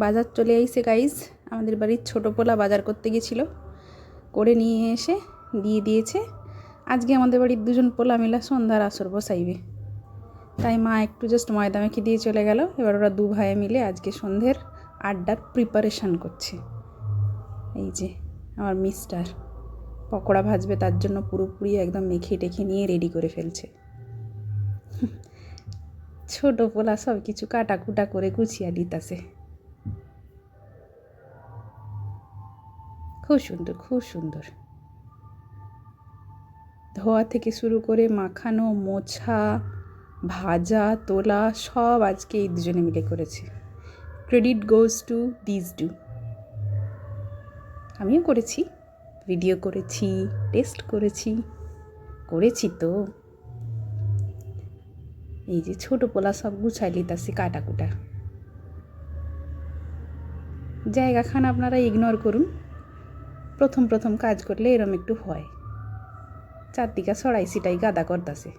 বাজার চলে আইছে গাইজ। আমাদের বাড়ির ছোটো পোলা বাজার করতে গেছিলো, করে নিয়ে এসে দিয়ে দিয়েছে। আজকে আমাদের বাড়ির দুজন পোলা মিলা সন্ধ্যার আসর বসাইবে, তাই মা একটু জাস্ট ময়দা মেখে দিয়ে চলে গেল। এবার ওরা দু ভাইয়ে মিলে আজকে সন্ধ্যের আড্ডার প্রিপারেশান করছে। এই যে আমার মিস্টার পকোড়া ভাজবে, তার জন্য পুরোপুরি একদম মেখে টেখে নিয়ে রেডি করে ফেলছে। ছোটো পোলা সব কিছু কাটাকুটা করে গুছিয়ে দিতেছে। খুব সুন্দর, খুব সুন্দর। ধোয়া থেকে শুরু করে মাখানো, মোছা, ভাজা, তোলা সব আজকে এই দুজনে মিলে করেছে। Credit goes to this two. আমিও করেছি, ভিডিও করেছি, টেস্ট করেছি তো। এই যে ছোটো পোলা সব গুছাই লিতাছে কাটাকুটা। জায়গাখান আপনারা ইগনোর করুন, প্রথম প্রথম কাজ করলে এরম একটু হয়। চারদিকে ছড়াই ছিটাই গাদা করতেছে,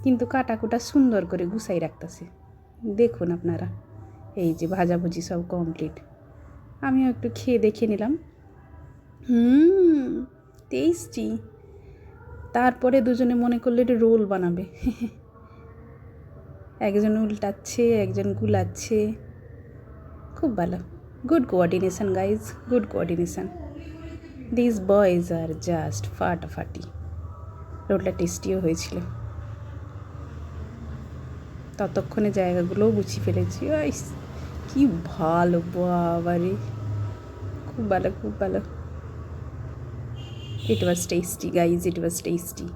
কিন্তু কাটাকুটা সুন্দর করে গুছাই রাখতেছে। দেখুন আপনারা, এই যে ভাজাভুজি সব কমপ্লিট। আমিও একটু খেয়ে দেখে নিলাম, টেস্টি। তারপরে দুজনে মনে করলে একটু রোল বানাবে। একজন উল্টাচ্ছে, একজন গুলাচ্ছে। খুব ভালো, good coordination guys, good coordination. This boys are just ফাটাফাটি। রোলটা টেস্টিও হয়েছিল। ততক্ষণে জায়গাগুলোও গুছিয়ে ফেলেছি। কি ভালো, বাবারে, খুব ভালো, খুব ভালো। It was tasty guys, it was tasty.